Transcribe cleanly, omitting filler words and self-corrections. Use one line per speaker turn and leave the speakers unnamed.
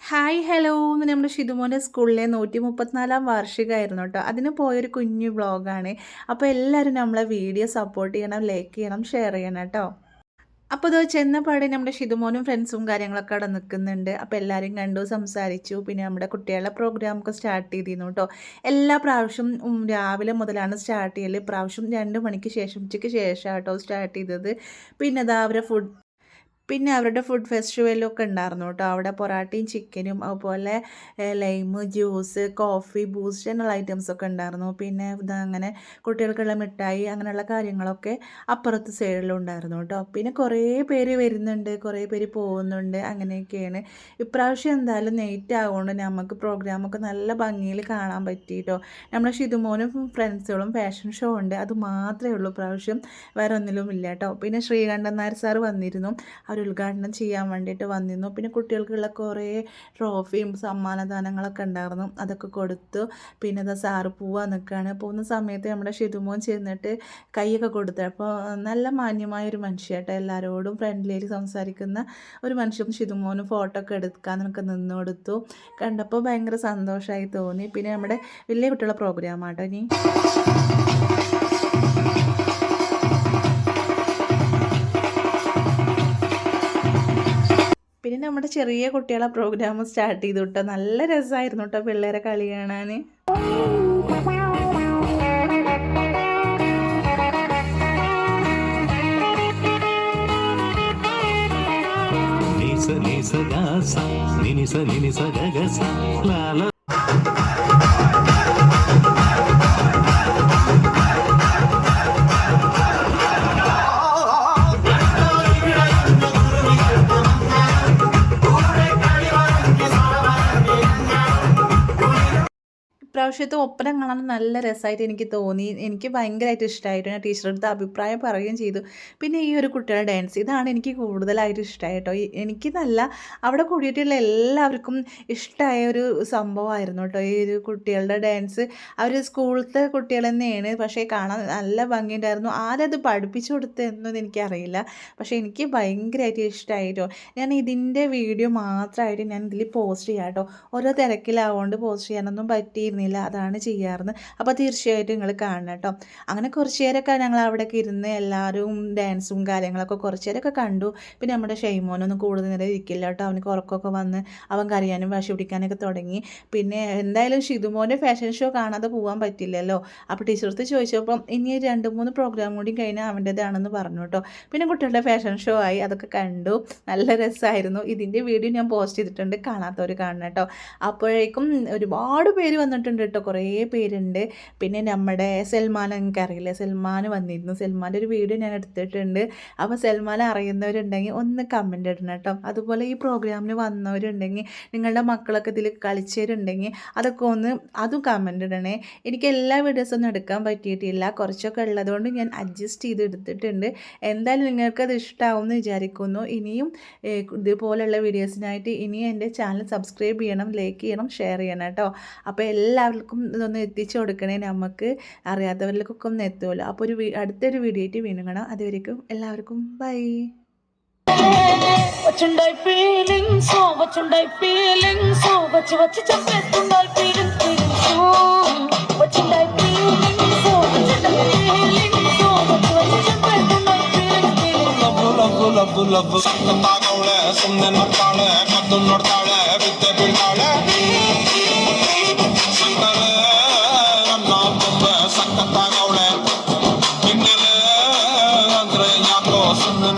Hi hello ഇന്ന് നമ്മുടെ ഷിതുമോൻ്റെ സ്കൂളിലെ 134 വാർഷികമായിരുന്നു കേട്ടോ. അതിന് പോയൊരു കുഞ്ഞു വ്ളോഗാണ്. അപ്പോൾ എല്ലാവരും നമ്മളെ വീഡിയോ സപ്പോർട്ട് ചെയ്യണം, ലൈക്ക് ചെയ്യണം, ഷെയർ ചെയ്യണം കേട്ടോ. അപ്പോൾ ഇത് ചെന്നപാടെ നമ്മുടെ ഷിതുമോനും ഫ്രണ്ട്സും കാര്യങ്ങളൊക്കെ അവിടെ നിൽക്കുന്നുണ്ട്. അപ്പോൾ എല്ലാവരും കണ്ടു, സംസാരിച്ചു. പിന്നെ നമ്മുടെ കുട്ടികളുടെ പ്രോഗ്രാമൊക്കെ സ്റ്റാർട്ട് ചെയ്തിരുന്നു കേട്ടോ. എല്ലാ പ്രാവശ്യം രാവിലെ മുതലാണ് സ്റ്റാർട്ട് ചെയ്യൽ. പ്രാവശ്യം 2 മണിക്ക് ശേഷം, ഉച്ചയ്ക്ക് ശേഷം കേട്ടോ സ്റ്റാർട്ട് ചെയ്തത്. പിന്നെ അതാ പിന്നെ അവരുടെ ഫുഡ് ഫെസ്റ്റിവലൊക്കെ ഉണ്ടായിരുന്നു കേട്ടോ. അവിടെ പൊറാട്ടയും ചിക്കനും അതുപോലെ ലൈമ്, ജ്യൂസ്, കോഫി, ബൂസ്റ്റ് എന്നുള്ള ഐറ്റംസൊക്കെ ഉണ്ടായിരുന്നു. പിന്നെ അങ്ങനെ കുട്ടികൾക്കുള്ള മിഠായി അങ്ങനെയുള്ള കാര്യങ്ങളൊക്കെ അപ്പുറത്ത് സൈഡിലും ഉണ്ടായിരുന്നു കേട്ടോ. പിന്നെ കുറേ പേര് വരുന്നുണ്ട്, കുറേ പേര് പോകുന്നുണ്ട്, അങ്ങനെയൊക്കെയാണ്. ഇപ്രാവശ്യം എന്തായാലും നെയ്റ്റ് ആയതുകൊണ്ട് നമുക്ക് പ്രോഗ്രാമൊക്കെ നല്ല ഭംഗിയിൽ കാണാൻ പറ്റി കേട്ടോ. നമ്മുടെ ഷിതുമോനും ഫ്രണ്ട്സുകളും ഫാഷൻ ഷോ ഉണ്ട്, അത് മാത്രമേ ഉള്ളൂ പ്രാവശ്യം, വേറെ ഒന്നിലും ഇല്ല കേട്ടോ. പിന്നെ ശ്രീകണ്ഠൻ നായർ സാറ് വന്നിരുന്നു, അവർ ഉദ്ഘാടനം ചെയ്യാൻ വേണ്ടിയിട്ട് വന്നിരുന്നു. പിന്നെ കുട്ടികൾക്കുള്ള കുറേ ട്രോഫിയും സമ്മാനദാനങ്ങളൊക്കെ ഉണ്ടായിരുന്നു, അതൊക്കെ കൊടുത്തു. പിന്നെ അത് സാറ് പോവാൻ നിൽക്കുകയാണ്. പോകുന്ന സമയത്ത് നമ്മുടെ ഷിതുമോൻ ചെന്നിട്ട് കൈയൊക്കെ കൊടുത്തു. അപ്പോൾ നല്ല മാന്യമായ ഒരു മനുഷ്യട്ടോ, എല്ലാവരോടും ഫ്രണ്ട്ലിയിൽ സംസാരിക്കുന്ന ഒരു മനുഷ്യൻ. ഷിതുമോനും ഫോട്ടോ ഒക്കെ എടുക്കാനൊക്കെ നിന്ന് കൊടുത്തു. കണ്ടപ്പോൾ ഭയങ്കര സന്തോഷമായി തോന്നി. പിന്നെ നമ്മുടെ വലിയ കുട്ടികളുടെ പ്രോഗ്രാമാട്ടോ ഇനി. പിന്നെ നമ്മുടെ ചെറിയ കുട്ടികളെ പ്രോഗ്രാം സ്റ്റാർട്ട് ചെയ്തു കേട്ടോ. നല്ല രസമായിരുന്നു കേട്ടോ പിള്ളേരെ കളി കാണാൻ. ഇപ്രാവശ്യത്തെ ഒപ്പന കാണാൻ നല്ല രസമായിട്ട് എനിക്ക് തോന്നി. എനിക്ക് ഭയങ്കരമായിട്ട് ഇഷ്ടമായിട്ട് ഞാൻ ടീച്ചറെടുത്ത് അഭിപ്രായം പറയുകയും ചെയ്തു. പിന്നെ ഈ ഒരു കുട്ടികളുടെ ഡാൻസ്, ഇതാണ് എനിക്ക് കൂടുതലായിട്ട് ഇഷ്ടമായിട്ടോ. എനിക്ക് നല്ല അവിടെ കൂടിയിട്ടുള്ള എല്ലാവർക്കും ഇഷ്ടമായ ഒരു സംഭവമായിരുന്നു കേട്ടോ ഈ ഒരു കുട്ടികളുടെ ഡാൻസ്. അവർ സ്കൂളത്തെ കുട്ടികൾ തന്നെയാണ്, പക്ഷേ കാണാൻ നല്ല ഭംഗിയുണ്ടായിരുന്നു. ആരത് പഠിപ്പിച്ചു കൊടുത്തതെന്നൊന്നും എനിക്കറിയില്ല, പക്ഷേ എനിക്ക് ഭയങ്കരമായിട്ട് ഇഷ്ടമായിട്ടോ. ഞാൻ ഇതിൻ്റെ വീഡിയോ മാത്രമായിട്ട് ഞാൻ ഇതിൽ പോസ്റ്റ് ചെയ്യാം കേട്ടോ. ഓരോ തിരക്കിലാവുകൊണ്ട് പോസ്റ്റ് ചെയ്യാനൊന്നും പറ്റിയിരുന്നില്ല, അതാണ് ചെയ്യാറുള്ളത്. അപ്പോൾ തീർച്ചയായിട്ടും നിങ്ങൾ കാണണം കേട്ടോ. അങ്ങനെ കുറച്ച് നേരമൊക്കെ ഞങ്ങൾ അവിടെയൊക്കെ ഇരുന്ന് എല്ലാവരും ഡാൻസും കാര്യങ്ങളൊക്കെ കുറച്ച് നേരമൊക്കെ കണ്ടു. പിന്നെ നമ്മുടെ ഷെയ്മോനൊന്നും കൂടുതൽ നേരം ഇരിക്കില്ല കേട്ടോ. അവന് ഉറക്കമൊക്കെ വന്ന് അവൻ കരയാനും വാശി പിടിക്കാനൊക്കെ തുടങ്ങി. പിന്നെ എന്തായാലും ഷിതുമോൻ്റെ ഫാഷൻ ഷോ കാണാതെ പോകാൻ പറ്റില്ലല്ലോ. അപ്പോൾ ടീച്ചർക്ക് ചോദിച്ചപ്പം ഇനി 2-3 പ്രോഗ്രാം കൂടി കഴിഞ്ഞാൽ അവൻ്റേതാണെന്ന് പറഞ്ഞു കേട്ടോ. പിന്നെ കുട്ടികളുടെ ഫാഷൻ ഷോ ആയി, അതൊക്കെ കണ്ടു, നല്ല രസമായിരുന്നു. ഇതിൻ്റെ വീഡിയോ ഞാൻ പോസ്റ്റ് ചെയ്തിട്ടുണ്ട്, കാണാത്തവർ കാണണം കേട്ടോ. അപ്പോഴേക്കും ഒരുപാട് പേര് വന്നിട്ടുണ്ട് കേട്ടോ, കുറേ പേരുണ്ട്. പിന്നെ നമ്മുടെ സൽമാൻ, എനിക്കറിയില്ല, സൽമാൻ വന്നിരുന്നു. സൽമാൻ്റെ ഒരു വീഡിയോ ഞാൻ എടുത്തിട്ടുണ്ട്. അപ്പോൾ സൽമാനെ അറിയുന്നവരുണ്ടെങ്കിൽ ഒന്ന് കമൻ്റ് ഇടണം കേട്ടോ. അതുപോലെ ഈ പ്രോഗ്രാമിന് വന്നവരുണ്ടെങ്കിൽ, നിങ്ങളുടെ മക്കളൊക്കെ ഇതിൽ കളിച്ചവരുണ്ടെങ്കിൽ അതൊക്കെ അതും കമൻ്റ് ഇടണേ. എനിക്ക് എല്ലാ വീഡിയോസൊന്നും എടുക്കാൻ പറ്റിയിട്ടില്ല, കുറച്ചൊക്കെ ഉള്ളതുകൊണ്ട് ഞാൻ അഡ്ജസ്റ്റ് ചെയ്ത് എടുത്തിട്ടുണ്ട്. എന്തായാലും നിങ്ങൾക്കത് ഇഷ്ടമാവും എന്ന് വിചാരിക്കുന്നു. ഇനിയും ഇതുപോലുള്ള വീഡിയോസിനായിട്ട് ഇനിയും എൻ്റെ ചാനൽ സബ്സ്ക്രൈബ് ചെയ്യണം, ലൈക്ക് ചെയ്യണം, ഷെയർ ചെയ്യണം കേട്ടോ. അപ്പോൾ എല്ലാവർക്കും ഇതൊന്ന് എത്തിച്ചു കൊടുക്കണേ, നമുക്ക് അറിയാത്തവരിലേക്കൊക്കെ ഒന്ന് എത്തുമല്ലോ. അപ്പോൾ അടുത്തൊരു വീഡിയോ ആയിട്ട് വീണ്ടും കാണാം. അതുവരേക്കും എല്ലാവർക്കും ബൈ.
ಸಕ್ಕತ್ತಾಗವಳೆ ಸುಮ್ಮನೆ ನಗ್ತಾಳೆ, ಕದ್ದು ನೋಡ್ತಾಳೆ, ವಿದ್ಯೆ ಬೀಳ್ತಾಳೆ. ಸಕ್ಕರೆ ನನ್ನ ತುಂಬೆ ಸಕ್ಕತ್ತಾಗವಳೆ, ಹಿನ್ನೆಲೆ ಅಂದ್ರೆ ಯಾಕೋ ಸುಮ್ಮನೆ